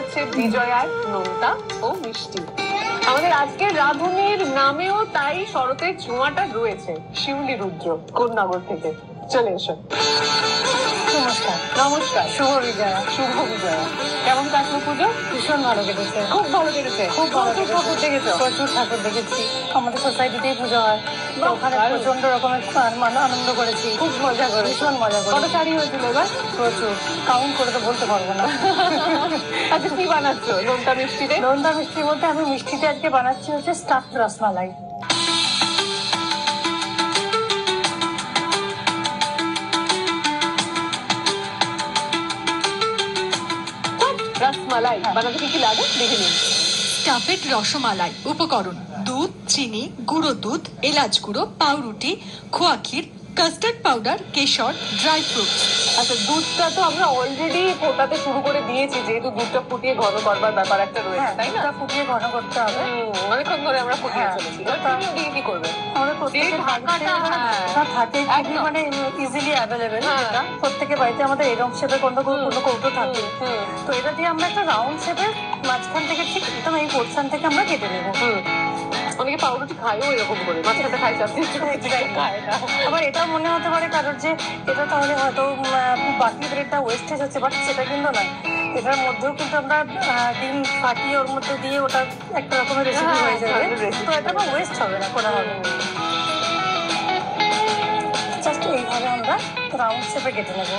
হচ্ছে বিজয়া, নোনতা ও মিষ্টি। আমাদের আজকের রাঁধুনির নামেও তাই শরতের ছোঁয়াটা রয়েছে। শিউলি রুদ্র কোন নগর থেকে, চলে এসো। নমস্কার। নমস্কার। শুভ বিজয়া। শুভ বিজয়া। কেমন কাটলো পুজো? ভীষণ ভালো কেটেছে। খুব ভালো কেটেছে। খুব ভালো ঠাকুর দেখেছো? প্রচুর ঠাকুর দেখেছি। আমাদের সোসাইটিতেই পুজো হয়, ওখানে প্রচন্ড রকমের আনন্দ করেছি। খুব মজা করে, ভীষণ মজা করে। কত শাড়ি হয়েছিল এবার? প্রচুর, কাউন্ট করে তো বলতে পারবো না। আচ্ছা, কি বানাচ্ছো নোনতা মিষ্টিতে? নোনতা মিষ্টির মধ্যে আমি মিষ্টিতে আজকে বানাচ্ছি হচ্ছে স্টাফড রসমালাই। রসমালাই বানাতে কি কি লাগে দেখে নিন। স্টাফেড রসমালাই উপকরণ: দুধ, চিনি, গুঁড়ো দুধ, এলাচ গুঁড়ো, পাউরুটি, খোয়া ক্ষীর, কাস্টার্ড পাউডার, কেশর, ড্রাই ফ্রুটস। আচ্ছা, দুধটা তো আমরা অলরেডি ফোটাতে শুরু করে দিয়েছি, যেহেতু দুধটা ফুটিয়ে ঘন করবার ব্যাপার একটা রয়েছে, তাই না? ফুটিয়ে ঘন করতে হবে। অনেকক্ষণ ধরে আমরা ফুটিয়ে চলেছি। দিয়ে কি করবে? আমাদের প্রত্যেকের থাকে, মানে ইজিলি অ্যাভেলেবেল। প্রত্যেকের বাড়িতে আমাদের এরকম শেপে কোনো কৌটো থাকে, তো এটা দিয়ে আমরা একটা রাউন্ড শেপের মাঝখান থেকে ঠিক একদম এই পোর্শন থেকে আমরা কেটে নেবো। অনেকে পাউরুটি খায়ও এরকম করে, মাঝখানে খায়, খায় না। আবার এটা মনে হতে পারে কারোর যে এটা তাহলে হয়তো বাকি ব্রেডটা ওয়েস্টেজ হচ্ছে, বাট সেটা কিন্তু নয়। এটার মধ্যেও কিন্তু আমরা ডিম ফাটিয়ে ওর মধ্যে দিয়ে ওটা একটা রকমের রেসিপি হয়ে যাবে, তো এটা বা ওয়েস্ট হবে না কোনোভাবে। জাস্ট এইভাবে আমরা রাউন্ড শেপে কেটে নেবো।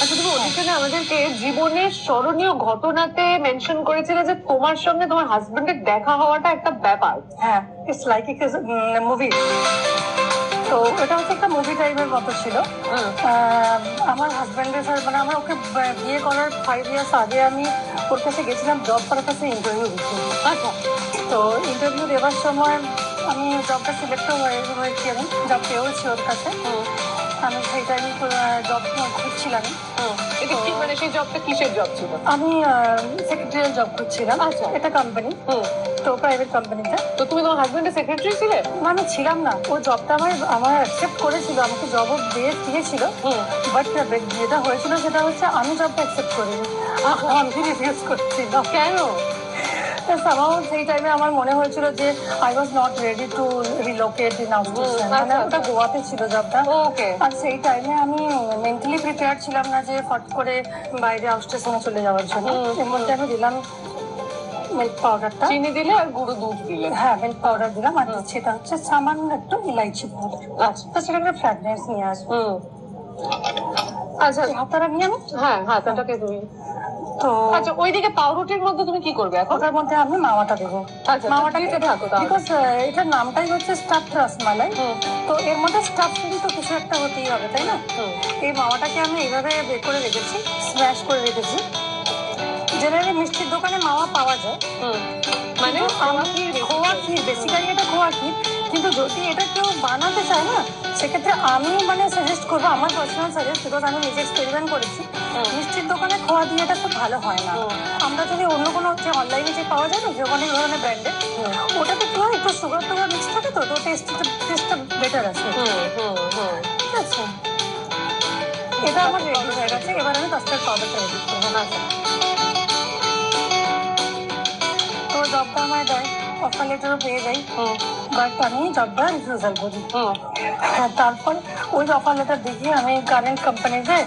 আচ্ছা, তুমি ওদিকে আমাদেরকে জীবনের স্মরণীয় ঘটনাতে মেনশন করেছিলে যে তোমার সঙ্গে তোমার হাজবেন্ডের দেখা হওয়াটা একটা ব্যাপার। হ্যাঁ, ইটস লাইক এ মুভি। তো এটা হচ্ছে একটা মুভি টাইপের মতো ছিল। আমার হাজবেন্ডের সাথে, মানে আমার ওকে বিয়ে করার 5 ইয়ার্স আগে আমি ওর কাছে গেছিলাম জব পারপাসে ইন্টারভিউ দিতে। আচ্ছা, তো ইন্টারভিউ দেওয়ার সময় আমি জবটা সিলেক্টও হয়েছি, আমি জব পেয়েওছি ওর কাছে। আমি সেই টাইমে জব খুঁজছিলাম। মানে সেই জবটা কিসের জব ছিল? আমি সেক্রেটারিয়াল জব খুঁজছিলাম। আচ্ছা, এটা কোম্পানি, তো প্রাইভেট কোম্পানিতে। তো তুমি তোমার হাজবেন্ডের সেক্রেটারি ছিলে? আমি ছিলাম না, ও জবটা আমার অ্যাকসেপ্ট করেছিল, আমাকে জবও দিয়েছিল। বাট যেটা হয়েছিল সেটা হচ্ছে আমি জবটা অ্যাকসেপ্ট করিনি, আমি রিফিউজ করছিলাম। কেন? সেই টাইমে আমার মনে হয়েছিল যে I was not ready to relocate in outstation, মানে ওটা গোয়াতে ছিল জবটা। আর সেই টাইমে আমি মেন্টালি প্রিপেয়ার ছিলাম না যে ফট করে বাইরে আউটস্টেশনে চলে যাওয়ার জন্য। এর মধ্যে আমি দিলাম মিল্ক পাউডারটা, চিনি দিলে আর গুঁড়ো দুধ দিলে। হ্যাঁ, মিল্ক পাউডার দিলাম, আর সেটা হচ্ছে সামান্য একটু ইলাইচি পাউডার। আচ্ছা, সেটা একটা ফ্র্যাগনেন্স নিয়ে আসবে। আচ্ছা, হাতাটা নিয়ে আমি, হ্যাঁ, হাতাটাকে তুমি। তো আচ্ছা, ওইদিকে পাউরুটির মধ্যে তুমি কি করবে এখন? ওটার মধ্যে আমি মাওয়াটা দেবো। মাওয়াটা দিতে থাকো, বিকজ এটার নামটাই হচ্ছে স্টাফড রসমালাই, তো এর মধ্যে স্টাফিং তো কিছু একটা হতেই হবে, তাই না? এই মাওয়াটাকে আমি এইভাবে বের করে রেখেছি, স্ম্যাশ করে রেখেছি। জেনারেলি মিষ্টির দোকানে মাওয়া পাওয়া যায়, মানে খোয়া ক্ষীর, বেসিক্যালি এটা খোয়া ক্ষীর। কিন্তু যদি এটা কেউ বানাতে চায় না, সেক্ষেত্রে আমি মানে সাজেস্ট করবো, আমার পার্সোনাল সাজেস্ট, বিকজ আমি নিজে এক্সপেরিমেন্ট করেছি, মিষ্টির দোকানে খোয়া দিয়ে এটা খুব ভালো হয় না। আমরা যদি অন্য কোনো যে অনলাইনে যে পাওয়া যায় না, যে অনেক ধরনের ব্র্যান্ডের, ওটাতে কি হয়, একটু সুগার টুগার মিক্স থাকে, তো টেস্টটা বেটার আছে। ঠিক আছে, এটা আমার রেডি হয়ে গেছে। এবার আমি কাস্টার্ড পাউডারটা রেডি করবো। তো জবটা আমায় দেয়, অফার লেটারও পেয়ে যাই, বাট আমি জবটা রিফিউজাল করি। তারপর ওই অফার লেটার দেখিয়ে আমি কারেন্ট কোম্পানিতে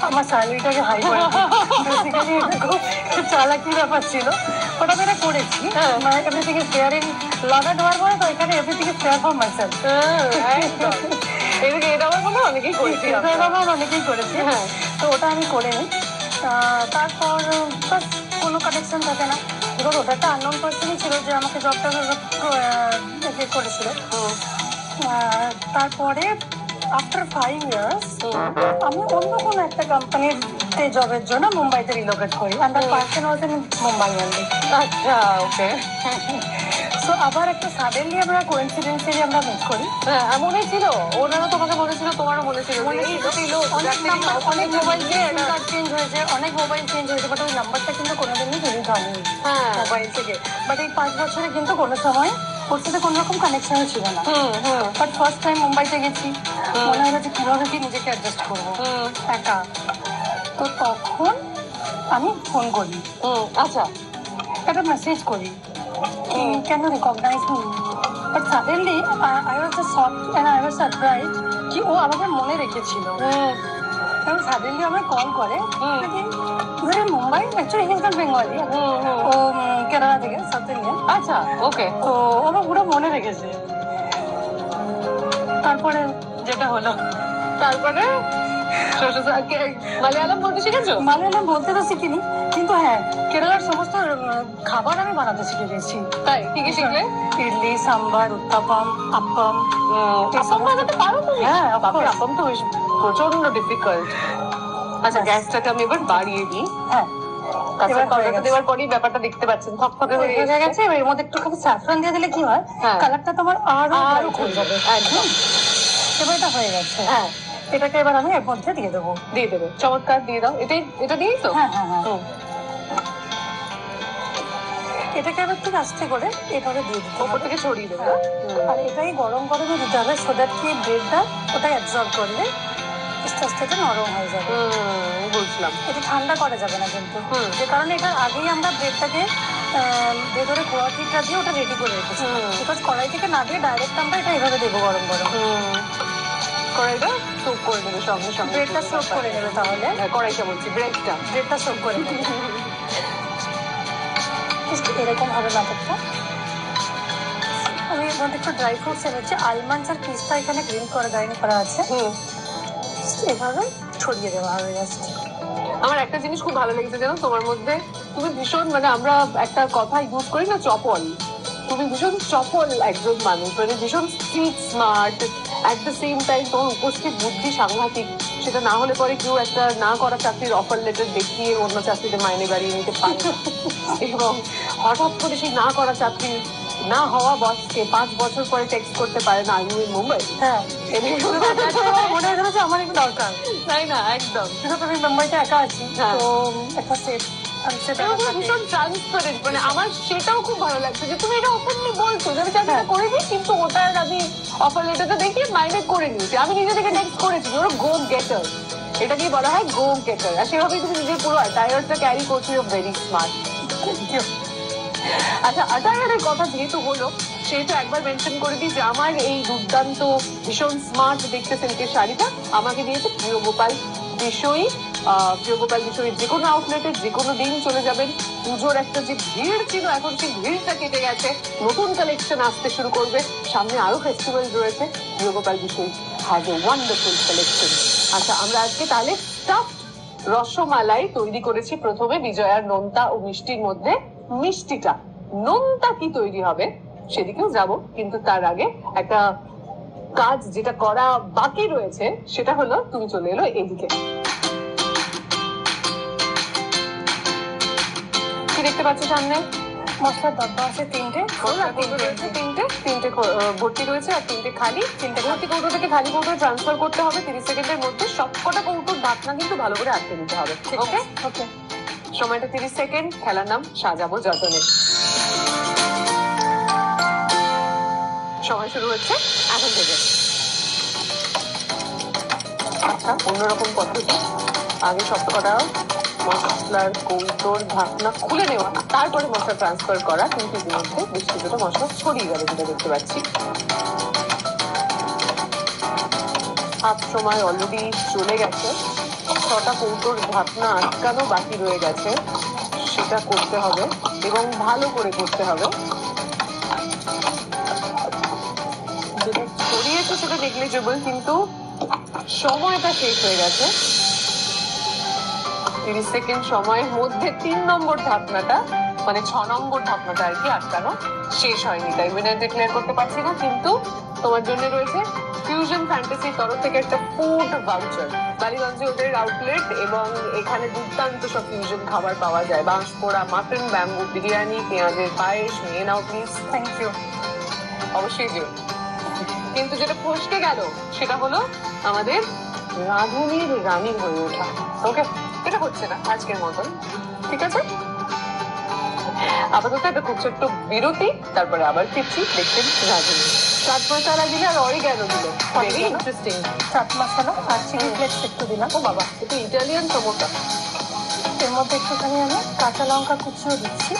আমার স্যালারিটাকে হাই করে দিই। বেসিক্যালি এটা খুব চালাকি ব্যাপার ছিল, ওটা আমি এটা করেছি। মানে everything is fair in London হওয়ার পরে, তো এখানে everything is fare for my self. এটা আমার মনে হয় অনেকেই করেছি, অনেকেই করেছি। হ্যাঁ, তো ওটা আমি করে নিই। তারপর কোনো কানেকশন থাকে না, এবার ওটা একটা আননোন পার্সনই ছিল যে আমাকে জবটা করেছিল। তারপরে আফটার 5 ইয়ার্স আমি অন্য কোনো একটা কোম্পানিতে জবের জন্য মুম্বাইতে রিলোকেট করি, and that person was in Mumbai only. আচ্ছা, ওকে। সো আবার একটা সাডেনলি আমরা কোইন্সিডেন্সিয়ালি আমরা মিট করি। হ্যাঁ, এমনই ছিল, ওনারও তোমাকে মনে ছিল, তোমারও মনে ছিল। অনেক মোবাইল চেঞ্জ হয়েছে, অনেক মোবাইল চেঞ্জ হয়েছে, বাট ওই নাম্বারটা কিন্তু কোনোদিনই ডিলিট হয়নি মোবাইল থেকে। বাট এই 5 বছরে কিন্তু কোনো সময় ওর সাথে কোনো রকম কানেকশন ছিল না। বাট ফার্স্ট টাইম মুম্বাইতে গেছি, মনে হলো যে কিভাবে কি নিজেকে অ্যাডজাস্ট করবো একা। তো তখন আমি ফোন করি, আচ্ছা একটা মেসেজ করি, can you recognize me? But suddenly I was just shocked and I was surprised কি ও আমাকে মনে রেখেছিল। কারণ সাডেনলি আমার কল করে, ধরে Mumbai, actually he is not Bengali, ও কেরালা থেকে, সাউথ ইন্ডিয়ান। আচ্ছা ওকে। তো আমার পুরো মনে রেখেছে। তারপরে যেটা হলো, তারপরে মালয়ালম বলতে শিখেছো? মালয়ালম বলতে তো শিখিনি, কিন্তু হ্যাঁ কেরালার সমস্ত খাবার আমি বানাতে শিখে গেছি। তাই কি কি শিখলে? ইডলি, সাম্বার, উত্তাপাম, আপ্পাম। আপ্পাম বানাতে পারো তুমি? হ্যাঁ, বাপরে, আপ্পাম তো প্রচন্ড ডিফিকাল্ট। আচ্ছা গ্যাসটাকে আমি এবার বাড়িয়ে দিই। হ্যাঁ, কাঁচা পাউডারটা দেওয়ার পরেই ব্যাপারটা দেখতে পাচ্ছেন থকথকে হয়ে গেছে। এর মধ্যে একটুখানি স্যাফরন দিয়ে দিলে কি হয়, কালারটা তোমার আরো খুলে যাবে। একদম এবার এটা হয়ে গেছে। হ্যাঁ, এটাকে এবার আমি এর মধ্যে দিয়ে দেবো। দিয়ে দেবে, চমৎকার, দিয়ে দাও। এটা দিয়েই তো? হ্যাঁ হ্যাঁ হ্যাঁ। এটাকে আবার ঠিক আস্তে করে এভাবে দিয়ে দিতে ওপর থেকে ছড়িয়ে দেবে। আর এটাই গরম গরমে দিতে হবে, সো দ্যাট কি ব্রেডটা ওটাই অ্যাবজর্ব করলে আস্তে আস্তে এটা নরম হয়ে যাবে। বুঝলাম। এটা ঠান্ডা করা যাবে না কিন্তু, যে কারণে এটার আগেই আমরা ব্রেডটাকে ভেতরে খোয়া ক্ষীরটা দিয়ে ওটা রেডি করে রেখেছি। বিকজ কড়াই থেকে না দিয়ে ডাইরেক্ট আমরা এটা এইভাবে দেবো গরম গরম। কড়াইটা সোক করে নেবে সঙ্গে সঙ্গে। ব্রেডটা সোক করে নেবে তাহলে। কড়াইটা বলছি, ব্রেডটা সোক করে নেবে। এরকম হবে ব্যাপারটা। আমি এর মধ্যে একটু ড্রাই ফ্রুটস এনেছি, আলমন্ডস আর পিস্তা এখানে গ্রাইন্ড করা আছে। এভাবে ছড়িয়ে দেওয়া হবে জাস্ট। আমার একটা জিনিস খুব ভালো লেগেছে জানো তোমার মধ্যে, তুমি ভীষণ, মানে আমরা একটা কথা ইউজ করি না, চপল। তুমি ভীষণ চপল একজন মানুষ, মানে ভীষণ street smart, at the same time তোমার উপস্থিত বুদ্ধি সাংঘাতিক। সেটা না হলে পরে কেউ একটা না করা চাকরির অফার লেটার দেখিয়ে অন্য চাকরিতে মাইনে বাড়িয়ে নিতে পারে এবং হঠাৎ করে সেই না করা চাকরি না হওয়া বসকে 5 বছর পরে টেক্সট করতে পারে না, আমি মুম্বাই। হ্যাঁ, মনে হয়েছে আমার একটু দরকার, তাই না? একদম। কিন্তু তুমি মুম্বাইতে একা আছি, তো একটা সেফ ভীষণ ট্রান্সপারেন্ট, মানে আমার সেটাও খুব ভালো লাগছে যে তুমি এটা ওপেনলি বলছো যে আমি চাকরিটা করে দিই, কিন্তু ওটার আমি অফার লেটারটা দেখিয়ে মাইনে করে নিয়েছি, আমি নিজে থেকে টেক্সট করেছি। ওরা গো গেটার, এটাকেই বলা হয় গো গেটার। আর সেভাবেই তুমি নিজের পুরো অ্যাটায়ারটা ক্যারি করছো, ইউ ভেরি স্মার্ট। আচ্ছা, অ্যাটায়ারের কথা যেহেতু হলো, সেহেতু একবার মেনশন করে দিই যে আমার এই দুর্দান্ত ভীষণ স্মার্ট দেখতে সিল্কের শাড়িটা আমাকে দিয়েছে প্রিয়গোপাল বিষয়ী। প্রিয়গোপাল বিষয়ী যে কোনো আউটলেটে যে কোনো দিন চলে যাবেন। পুজোর একটা যে ভিড় ছিল, এখন সেই ভিড়টা কেটে গেছে, নতুন কালেকশন আসতে শুরু করবে, সামনে আরো ফেস্টিভ্যাল রয়েছে। Priyagopal Bishoyi has a wonderful collection. আচ্ছা, আমরা আজকে তাহলে স্টাফড রসমালাই তৈরি করেছি প্রথমে বিজয়ার নোনতা ও মিষ্টির মধ্যে। মিষ্টিটা নোনতা কি তৈরি হবে সেদিকেও যাব, কিন্তু তার আগে একটা কাজ যেটা করা বাকি রয়েছে, সেটা হলো তুমি চলে এলো এদিকে। কি দেখতে পাচ্ছ সামনে? মশলার ডব্বা আছে তিনটে, তিনটে ভর্তি রয়েছে আর তিনটে খালি। তিনটে ভর্তি কৌটো থেকে খালি কৌটো ট্রান্সফার করতে হবে 30 সেকেন্ডের মধ্যে। সবকটা কৌটোর ঢাকনা কিন্তু ভালো করে আটকে দিতে হবে। ওকে ওকে, সময়টা 30 সেকেন্ড। খেলার নাম সাজাবো যতনে। সময় শুরু হচ্ছে এখন থেকে। আচ্ছা, অন্যরকম পদ্ধতি, আগে সবকটা মশলার কৌটোর ঢাকনা খুলে নেওয়া, তারপরে মশলা ট্রান্সফার করা, কিন্তু ইতিমধ্যে বেশ কিছুটা মশলা ছড়িয়ে গেল যেটা দেখতে পাচ্ছি। হাফ সময় অলরেডি চলে গেছে, 6টা কৌটোর ঢাকনা আটকানো বাকি রয়ে গেছে, সেটা করতে হবে এবং ভালো করে করতে হবে। যেটা ছড়িয়েছে সেটা নেগলিজেবল, কিন্তু সময়টা শেষ হয়ে গেছে। 30 সেকেন্ড সময়ের মধ্যে 3 নম্বর ঢাকনাটা, মানে 6 নম্বর ঢাকনাটা আর কি আটকানো শেষ হয়নি, তাই উইনার ডিক্লেয়ার করতে পারছি না। কিন্তু তোমার জন্য রয়েছে ফিউশন ফ্যান্টাসির তরফ থেকে একটা ফুড ভাউচার। বালিগঞ্জে ওদের আউটলেট, এবং এখানে দুর্দান্ত সব ফিউশন খাবার পাওয়া যায়। বাঁশ পোড়া মাটন, ব্যাম্বু বিরিয়ানি, পেঁয়াজের পায়েস। নিয়ে নাও প্লিজ। Thank you. অবশ্যই যে, কিন্তু যেটা ফসকে গেল সেটা হলো আমাদের রাঁধুনির রানী হয়ে ওঠা। ওকে, এটা হচ্ছে না আজকের মতন, ঠিক আছে? আপাতত একটা খুব ছোট্ট বিরতি, তারপরে আবার ফিরছি। দেখছেন রাঁধুনি। চাট মশলা দিলে আর অরিগ্যানো দিলে, ভেরি ইন্টারেস্টিং। চাট মশলা আর চিলি ফ্লেক্স একটু দিলাম। ও বাবা, এটা ইটালিয়ান সমোসা। এর মধ্যে একটুখানি আমি কাঁচা লঙ্কা কুচিও দিচ্ছি।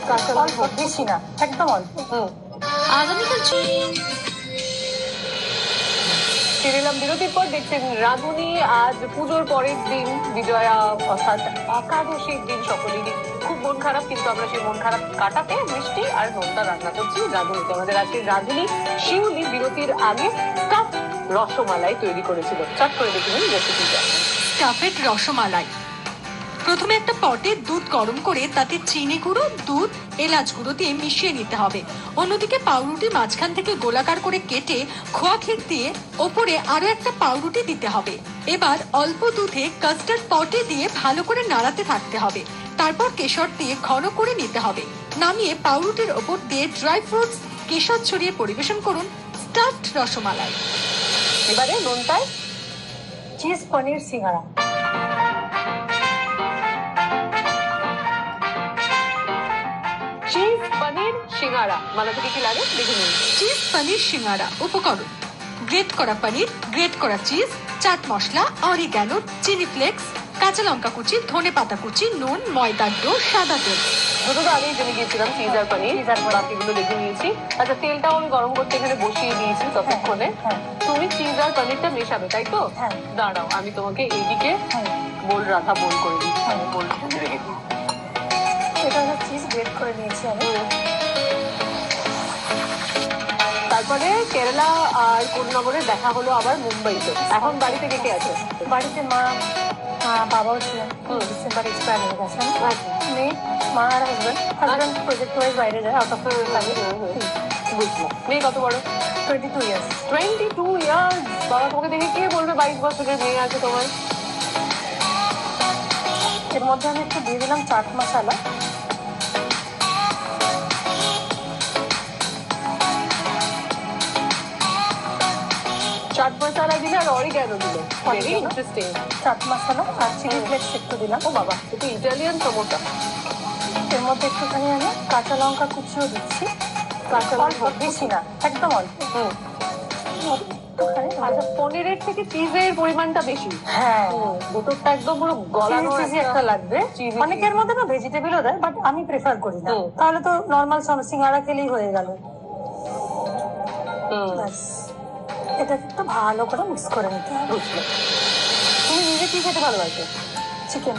কাঁচা লঙ্কা বেশি না, একদম অল্প। আগামীকাল ফিরে এলাম বিরতির পর। দেখছেন রাঁধুনি। আজ পুজোর পরের দিন, বিজয়া অর্থাৎ একাদশীর দিন। সকলেরই খুব মন খারাপ, কিন্তু আমরা সেই মন খারাপ কাটাতে মিষ্টি আর নোনতা রান্না করছি রাঁধুনিতে। আমাদের আজকে রাঁধুনি শিউলি বিরতির আগে স্টাফ রসমালাই তৈরি করেছিল। চট করে দেখে নিন রেসিপিটা। স্টাফেড রসমালাই। প্রথমে একটা পটে দুধ গরম করে তাতে চিনি গুঁড়ো, দুধ, এলাচ গুঁড়ো দিয়ে মিশিয়ে নিতে হবে। অন্যদিকে পাউরুটি মাঝখান থেকে গোলাকার করে কেটে খোয়া ক্ষীর দিয়ে ওপরে আরো একটা পাউরুটি দিতে হবে। এবার অল্প দুধে কাস্টার্ড পটে দিয়ে ভালো করে নাড়াতে থাকতে হবে। তারপর কেশর দিয়ে ঘন করে নিতে হবে। নামিয়ে পাউরুটির ওপর দিয়ে ড্রাই ফ্রুটস, কেশর ছড়িয়ে পরিবেশন করুন স্টাফড রসমালাই। এবারে নোনতায় চিজ পনির সিঙ্গারা। চিজ পনির সিঙ্গারা বানাতে কি কি লাগে দেখে নিন। চিজ পনির সিঙ্গারা। উপকরণ: গ্রেট করা পনির, গ্রেট করা cheese, chaat masala, oregano, chilli flakes, কাঁচা লঙ্কা কুচি, ধনে পাতা কুচি, নুন, ময়দার ডো, সাদা তেল। দুটো তো আগেই জেনে গিয়েছিলাম, চিজ আর পনির। বাকিগুলো দেখে নিয়েছি। আচ্ছা, তেলটাও আমি গরম করতে এখানে বসিয়ে দিয়েছি ততক্ষণে। তুমি চিজ আর পনিরটা মেশাবে, তাই তো? দাঁড়াও, আমি তোমাকে এইদিকে বোল রাধা বোল করে দিই। বোল রেখে দিই। এটা হচ্ছে চিজ গ্রেট করে নিয়েছি আমি। তারপরে কেরালা আর কোন্নগরে দেখা হলো আবার মুম্বাইতে। এখন বাড়িতে কে কে আছে? বাড়িতে মা, বাবাও ছিলেন, ডিসেম্বর এক্সপায়ার হয়ে গেছেন। মেয়ে, মা আর হাজব্যান্ড প্রজেক্ট ওয়াইজ বাইরে যায়, আউট অফ বুঝলাম। মেয়ে কত বড়? 22 ইয়ার্স। 22 ইয়ার্স। বাবা তোমাকে দেখে কে বলবে 22 বছরের মেয়ে আছে তোমার? এর মধ্যে আমি একটু দিয়ে দিলাম চাট মশলা। চাট মশলা দিলে আর অরিগ্যানো দিলে। Very interesting. চাট মশলা আর চিলি ফ্লেক্স একটু দিলাম। ও বাবা, এটা ইটালিয়ান টমেটো। এর মধ্যে একটুখানি আমি কাঁচা লঙ্কা কুচিও দিচ্ছি। কাঁচা লঙ্কা বেশি না, একদম অল্প। আচ্ছা, পনিরের থেকে চিজের পরিমাণটা বেশি। হ্যাঁ, ভেতরটা একদম পুরো গলানো একটা লাগবে। অনেকের মধ্যে না ভেজিটেবলও দেয়, বাট আমি প্রেফার করি না। তাহলে তো নর্মাল সিঙ্গারা খেলেই হয়ে গেল। এটা একটু ভালো করে মিক্স করে নিতে হবে। তুমি নিজে কি খেতে ভালোবাসো? চিকেন।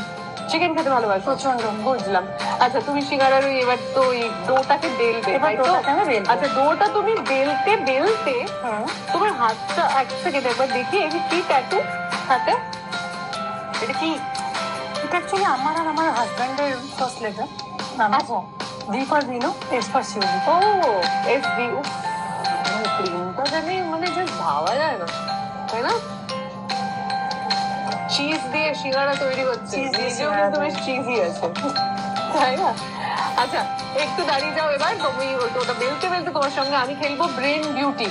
চিকেন খেতে ভালোবাসো? প্রচন্ড। বুঝলাম। আচ্ছা, তুমি সিঙ্গারার এবার তো এই ডোটাকে বেলবে, এবার ডোটাকে আমি বেলবো। আচ্ছা, ডোটা তুমি বেলতে বেলতে তোমার হাতটা এক সেকেন্ড একবার দেখি। এই কি ট্যাটু হাতে? এটা কি? এটা অ্যাকচুয়ালি আমার আর আমার হাজব্যান্ডের ফার্স্ট লেটার। আচ্ছা, V for Vino, S for Shiuli. ও, এস ভি। ক্রিমটা জানি মানে জাস্ট ভাবা যায় না, তাই না? চিজ দিয়ে সিঙ্গারা তৈরি হচ্ছে, নিজেও কিন্তু বেশ চিজি আছে, তাই না? আচ্ছা, একটু দাঁড়িয়ে যাও। এবার তুমি ওটা বেলতে বেলতে তোমার সঙ্গে আমি খেলবো ব্রেন বিউটি।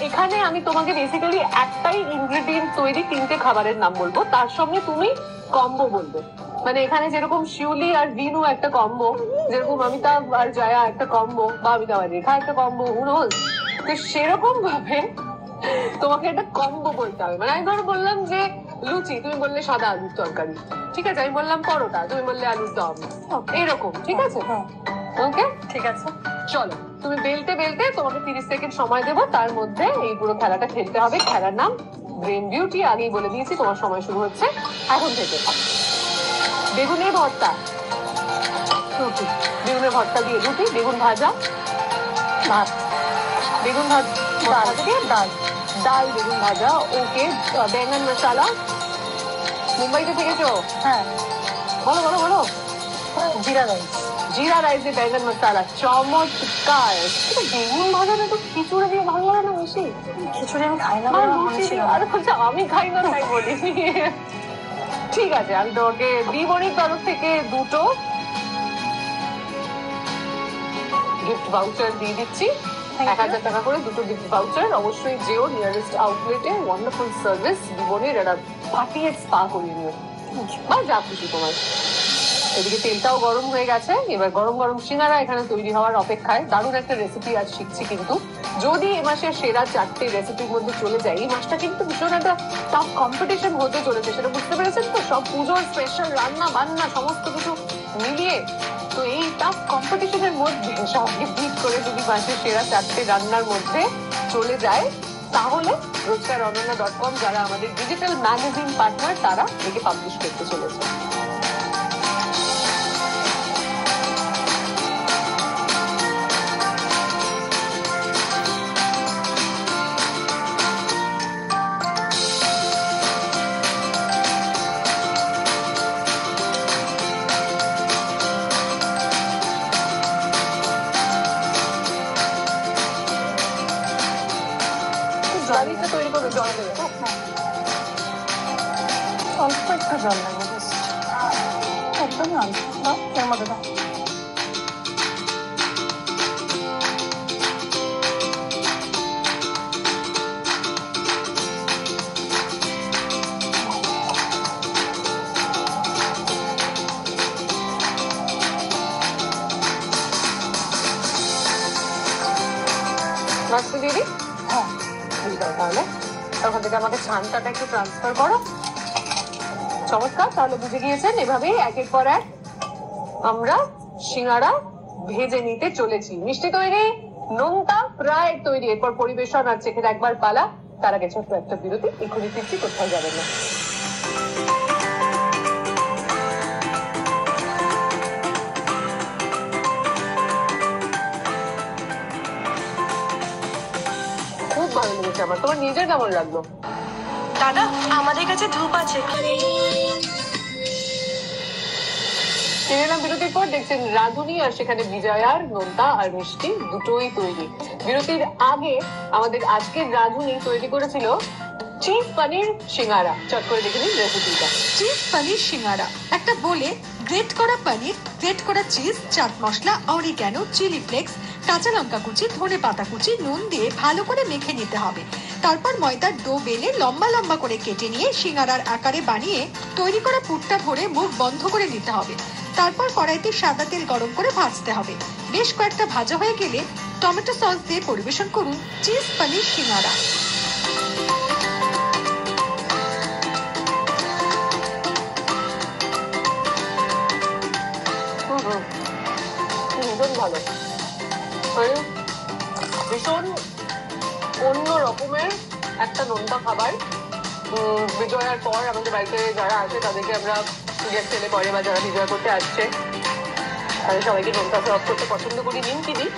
এখানে আমি তোমাকে বেসিক্যালি একটাই ইনগ্রেডিয়েন্ট তৈরি 3টে খাবারের নাম বলবো, তার সঙ্গে তুমি কম্বো বলবে। মানে এখানে যেরকম শিউলি আর ভিনু একটা কম্বো, যেরকম অমিতাভ আর জয়া একটা কম্বো, বা অমিতাভ আর রেখা একটা কম্বো, হুনোজ, তো সেরকম ভাবে তোমাকে একটা কম্বো বলতে হবে। মানে আমি ধরো বললাম যে লুচি, তুমি বললে সাদা আলুর তরকারি, ঠিক আছে? আমি বললাম পরোটা, তুমি বললে আলুর দম, এরকম, ঠিক আছে? ওকে, ঠিক আছে। চলো, তুমি বেলতে বেলতে তোমাকে 30 সেকেন্ড সময় দেবো, তার মধ্যে এই পুরো খেলাটা খেলতে হবে। খেলার নাম ব্রেন বিউটি। আগেই বলে দিয়েছি, তোমার সময় শুরু হচ্ছে এখন থেকে। বেগুনের ভর্তা, রুটি। বেগুনের ভর্তা দিয়ে রুটি, বেগুন ভাজা, ভাত, বেগুন ভাজা দিয়ে ডাল, ডাল বেগুন ভাজা, ওকে। বেঙ্গন মশলা। মুম্বাইতে থেকেছো? হ্যাঁ, বলো বলো বলো। জিরা রাইস। জিরা রাইসে বেঙ্গন মশলা, চমৎকার। বেগুন ভাজাটা তো খিচুড়ি দিয়ে ভালো লাগে না বেশি? খিচুড়ি আমি খাই না। আরে আমি খাই না তাই বলি। ঠিক আছে, আমি তোমাকে দিবনির তরফ থেকে 2টো গিফট ভাউচার দিয়ে দিচ্ছি। 1000 টাকা করে 2টো গিফট ভাউচার। অবশ্যই যেও নিয়ারেস্ট আউটলেটে। ওয়ান্ডারফুল সার্ভিস দিবনির। একটা পার্টি স্পা করিয়ে নিও, বা যা খুশি তোমার। এদিকে তেলটাও গরম হয়ে গেছে, এবার গরম গরম সিঙ্গারা এখানে তৈরি হওয়ার অপেক্ষায়। দারুণ একটা রেসিপি আজ শিখছি, কিন্তু যদি এ মাসের সেরা 4টে রেসিপির মধ্যে চলে যায়, এই মাসটা কিন্তু ভীষণ একটা টাফ কম্পিটিশন হতে চলেছে, সেটা বুঝতে পেরেছেন তো? সব পুজোর স্পেশাল রান্না বান্না সমস্ত কিছু মিলিয়ে, তো এই টাফ কম্পিটিশনের মধ্যে সবকে বিট করে যদি মাসের সেরা 4টে রান্নার মধ্যে চলে যায়, তাহলে rozgaronanna.com যারা আমাদের ডিজিটাল ম্যাগাজিন পার্টনার, তারা একে পাবলিশ করতে চলেছে। গাড়িটা তৈরি করে জল দেবে তো? অল্প একটু জল লাগে, একদমই অল্প। দাও, এর মধ্যে দাও। মাছটা দিয়ে দিই? হ্যাঁ, তাহলে তখন থেকে আমাকে ছানটাটা একটু ট্রান্সফার করো। চমৎকার, তাহলে বুঝে গিয়েছেন এভাবেই একের পর এক আমরা সিঙ্গারা ভেজে নিতে চলেছি। মিষ্টি তৈরি, নোনতা প্রায় তৈরি, এরপর পরিবেশন আর চেখে একবার পালা। তার আগে ছোট্ট একটা বিরতি, এক্ষুনি ফিরছি, কোথাও যাবেন না। খুব ভালো লেগেছে আমার, তোমার নিজের কেমন লাগলো? দাদা আমাদের কাছে ধূপ আছে। ফিরে এলাম বিরতির পর, দেখছেন রাঁধুনি, আর সেখানে বিজয়ার নোনতা আর মিষ্টি দুটোই তৈরি। বিরতির আগে আমাদের আজকের রাঁধুনি তৈরি করেছিল চিজ পনির সিঙ্গারা। চট করে দেখে নিন রেসিপিটা। চিজ পনির সিঙ্গারা একটা বলে গ্রেট করা পনির, গ্রেট করা cheese, chaat masala, oregano, chilli flakes, কাঁচা লঙ্কা কুচি, ধনে পাতা কুচি, নুন দিয়ে ভালো করে মেখে নিতে হবে। তারপর ময়দার ডো বেলে লম্বা লম্বা করে কেটে নিয়ে সিঙ্গারার আকারে বানিয়ে তৈরি করা পুরটা ভরে মুখ বন্ধ করে নিতে হবে। তারপর কড়াইতে সাদা তেল গরম করে ভাজতে হবে। বেশ কয়েকটা ভাজা হয়ে গেলে টমেটো সস দিয়ে পরিবেশন করুন চিজ পনির সিঙ্গারা। ভীষণ ভালো, ভীষণ অন্য রকমের একটা নোনতা খাবার। বিজয়ার পর আমাদের বাড়িতে যারা আসে তাদেরকে আমরা গেস্ট এলে পরে, বা যারা বিজয় করতে আসছে তাদের সবাইকে নোনতা সার্ভ করতে পছন্দ করি। নিমকি দিই,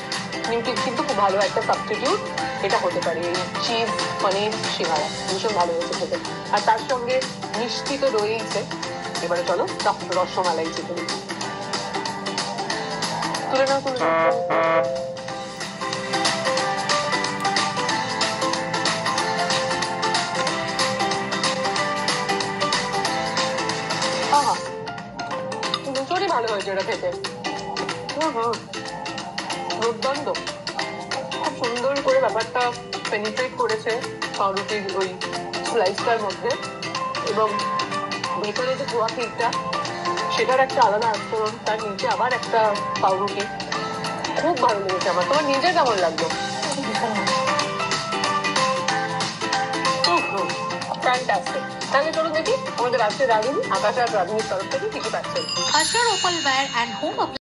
নিমকি কিন্তু খুব ভালো একটা সাবস্টিটিউট এটা হতে পারে এই চিজ পনির সিঙ্গারা। ভীষণ ভালো হয়েছে খেতে, আর তার সঙ্গে মিষ্টি তো রয়েইছে। এবারে চলো রসমালাই চিকেন তুলে নাও, তুলে নাও। ভীষণই ভালো হয়েছে এটা খেতে। দুর্দান্ত, খুব সুন্দর করে ব্যাপারটা পেনিট্রেট করেছে পাউরুটির ওই স্লাইসটার মধ্যে, এবং ভেতরে যে ধোয়া ক্ষীরটা সেটার একটা আলাদা আস্তরণ, তার নিচে আবার একটা পাউরুটি। খুব ভালো লেগেছে আমার। তোমার নিজের কেমন লাগলো? ফ্যান্টাস্টিক। তাহলে চলুন দেখি আমাদের আজকে রাঁধুনি আকাশ আর রাঁধুনির তরফ থেকে কি কি পাচ্ছেন। Usher Opalware and Home